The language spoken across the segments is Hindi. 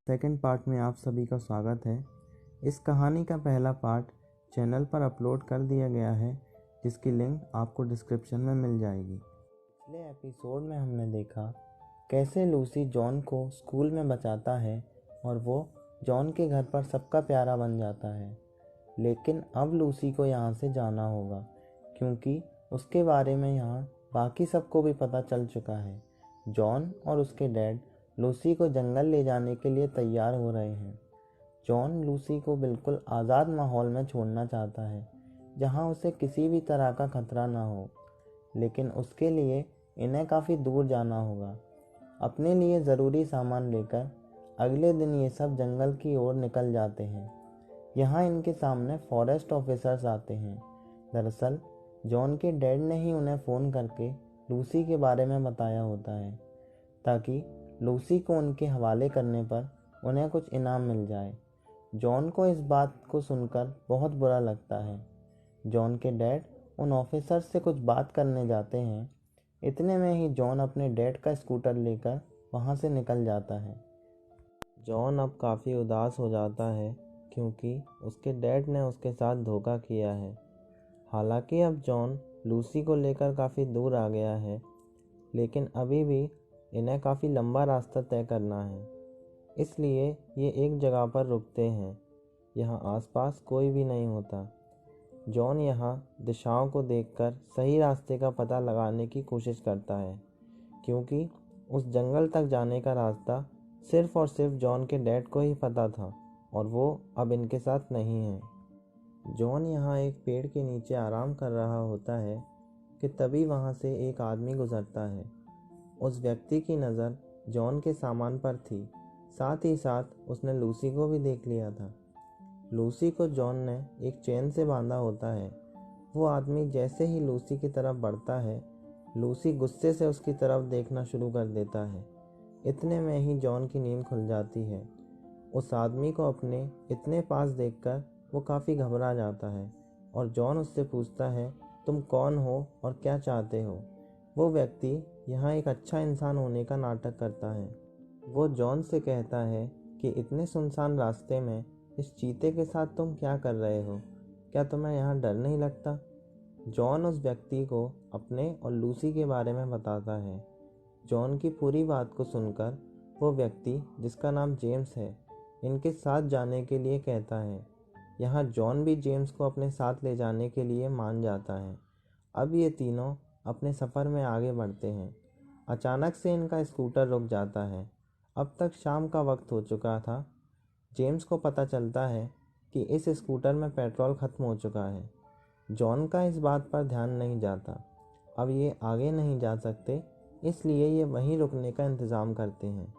सेकंड पार्ट में आप सभी का स्वागत है। इस कहानी का पहला पार्ट चैनल पर अपलोड कर दिया गया है, जिसकी लिंक आपको डिस्क्रिप्शन में मिल जाएगी। पिछले एपिसोड में हमने देखा कैसे लूसी जॉन को स्कूल में बचाता है और वो जॉन के घर पर सबका प्यारा बन जाता है। लेकिन अब लूसी को यहाँ से जाना होगा, क्योंकि उसके बारे में यहाँ बाकी सबको भी पता चल चुका है। जॉन और उसके डैड लूसी को जंगल ले जाने के लिए तैयार हो रहे हैं। जॉन लूसी को बिल्कुल आज़ाद माहौल में छोड़ना चाहता है, जहां उसे किसी भी तरह का खतरा ना हो, लेकिन उसके लिए इन्हें काफ़ी दूर जाना होगा। अपने लिए ज़रूरी सामान लेकर अगले दिन ये सब जंगल की ओर निकल जाते हैं। यहाँ इनके सामने फॉरेस्ट ऑफिसर्स आते हैं। दरअसल जॉन के डैड ने ही उन्हें फ़ोन करके लूसी के बारे में बताया होता है, ताकि लूसी को उनके हवाले करने पर उन्हें कुछ इनाम मिल जाए। जॉन को इस बात को सुनकर बहुत बुरा लगता है। जॉन के डैड उन ऑफिसर्स से कुछ बात करने जाते हैं। इतने में ही जॉन अपने डैड का स्कूटर लेकर वहां से निकल जाता है। जॉन अब काफ़ी उदास हो जाता है, क्योंकि उसके डैड ने उसके साथ धोखा किया है। हालांकि अब जॉन लूसी को लेकर काफ़ी दूर आ गया है, लेकिन अभी भी इन्हें काफ़ी लंबा रास्ता तय करना है। इसलिए ये एक जगह पर रुकते हैं। यहाँ आसपास कोई भी नहीं होता। जॉन यहाँ दिशाओं को देखकर सही रास्ते का पता लगाने की कोशिश करता है, क्योंकि उस जंगल तक जाने का रास्ता सिर्फ और सिर्फ जॉन के डैड को ही पता था, और वो अब इनके साथ नहीं है। जॉन यहाँ एक पेड़ के नीचे आराम कर रहा होता है कि तभी वहाँ से एक आदमी गुजरता है। उस व्यक्ति की नज़र जॉन के सामान पर थी, साथ ही साथ उसने लूसी को भी देख लिया था। लूसी को जॉन ने एक चेन से बांधा होता है। वो आदमी जैसे ही लूसी की तरफ बढ़ता है, लूसी गुस्से से उसकी तरफ देखना शुरू कर देता है। इतने में ही जॉन की नींद खुल जाती है। उस आदमी को अपने इतने पास देखकर वो काफ़ी घबरा जाता है, और जॉन उससे पूछता है, तुम कौन हो और क्या चाहते हो? वो व्यक्ति यहाँ एक अच्छा इंसान होने का नाटक करता है। वो जॉन से कहता है कि इतने सुनसान रास्ते में इस चीते के साथ तुम क्या कर रहे हो? क्या तुम्हें यहाँ डर नहीं लगता? जॉन उस व्यक्ति को अपने और लूसी के बारे में बताता है। जॉन की पूरी बात को सुनकर वो व्यक्ति, जिसका नाम जेम्स है, इनके साथ जाने के लिए कहता है। यहाँ जॉन भी जेम्स को अपने साथ ले जाने के लिए मान जाता है। अब ये तीनों अपने सफ़र में आगे बढ़ते हैं। अचानक से इनका स्कूटर रुक जाता है। अब तक शाम का वक्त हो चुका था। जेम्स को पता चलता है कि इस स्कूटर में पेट्रोल ख़त्म हो चुका है। जॉन का इस बात पर ध्यान नहीं जाता। अब ये आगे नहीं जा सकते, इसलिए ये वहीं रुकने का इंतज़ाम करते हैं।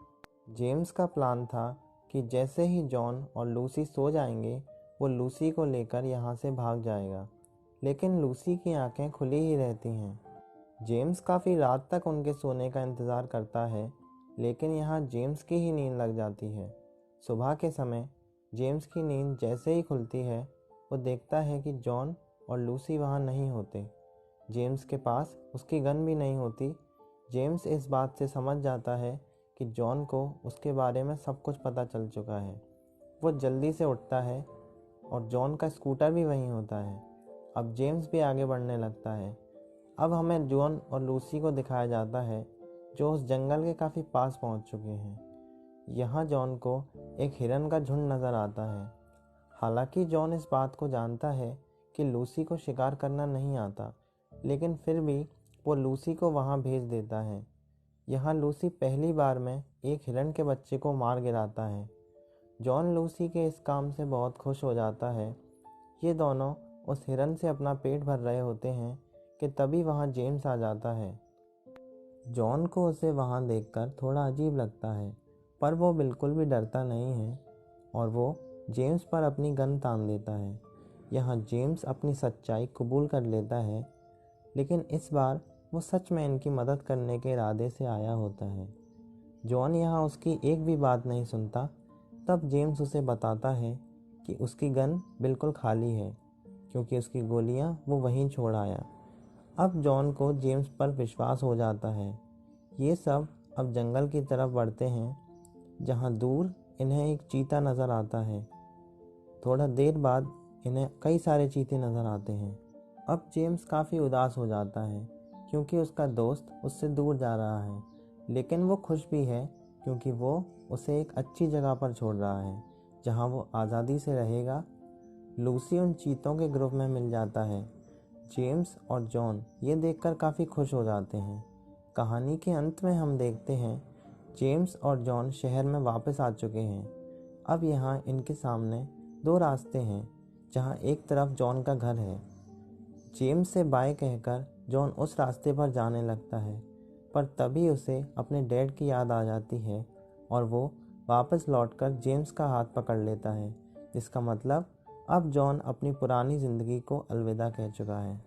जेम्स का प्लान था कि जैसे ही जॉन और लूसी सो जाएंगे, वो लूसी को लेकर यहाँ से भाग जाएगा, लेकिन लूसी की आंखें खुली ही रहती हैं। जेम्स काफ़ी रात तक उनके सोने का इंतज़ार करता है, लेकिन यहाँ जेम्स की ही नींद लग जाती है। सुबह के समय जेम्स की नींद जैसे ही खुलती है, वो देखता है कि जॉन और लूसी वहाँ नहीं होते। जेम्स के पास उसकी गन भी नहीं होती। जेम्स इस बात से समझ जाता है कि जॉन को उसके बारे में सब कुछ पता चल चुका है। वो जल्दी से उठता है, और जॉन का स्कूटर भी वहीं होता है। अब जेम्स भी आगे बढ़ने लगता है। अब हमें जॉन और लूसी को दिखाया जाता है, जो उस जंगल के काफ़ी पास पहुंच चुके हैं। यहाँ जॉन को एक हिरन का झुंड नज़र आता है। हालांकि जॉन इस बात को जानता है कि लूसी को शिकार करना नहीं आता, लेकिन फिर भी वो लूसी को वहाँ भेज देता है। यहाँ लूसी पहली बार में एक हिरन के बच्चे को मार गिराता है। जॉन लूसी के इस काम से बहुत खुश हो जाता है। ये दोनों उस हिरन से अपना पेट भर रहे होते हैं कि तभी वहाँ जेम्स आ जाता है। जॉन को उसे वहाँ देखकर थोड़ा अजीब लगता है, पर वो बिल्कुल भी डरता नहीं है, और वो जेम्स पर अपनी गन तान देता है। यहाँ जेम्स अपनी सच्चाई कबूल कर लेता है, लेकिन इस बार वो सच में इनकी मदद करने के इरादे से आया होता है। जॉन यहाँ उसकी एक भी बात नहीं सुनता। तब जेम्स उसे बताता है कि उसकी गन बिल्कुल खाली है, क्योंकि उसकी गोलियां वो वहीं छोड़ आया। अब जॉन को जेम्स पर विश्वास हो जाता है। ये सब अब जंगल की तरफ बढ़ते हैं, जहाँ दूर इन्हें एक चीता नज़र आता है। थोड़ा देर बाद इन्हें कई सारे चीते नज़र आते हैं। अब जेम्स काफ़ी उदास हो जाता है क्योंकि उसका दोस्त उससे दूर जा रहा है, लेकिन वो खुश भी है क्योंकि वो उसे एक अच्छी जगह पर छोड़ रहा है जहाँ वो आज़ादी से रहेगा। लूसी उन चीतों के ग्रुप में मिल जाता है। जेम्स और जॉन ये देखकर काफ़ी खुश हो जाते हैं। कहानी के अंत में हम देखते हैं जेम्स और जॉन शहर में वापस आ चुके हैं। अब यहाँ इनके सामने दो रास्ते हैं, जहाँ एक तरफ जॉन का घर है। जेम्स से बाय कहकर जॉन उस रास्ते पर जाने लगता है, पर तभी उसे अपने डैड की याद आ जाती है और वो वापस लौटकर जेम्स का हाथ पकड़ लेता है, जिसका मतलब अब जॉन अपनी पुरानी ज़िंदगी को अलविदा कह चुका है।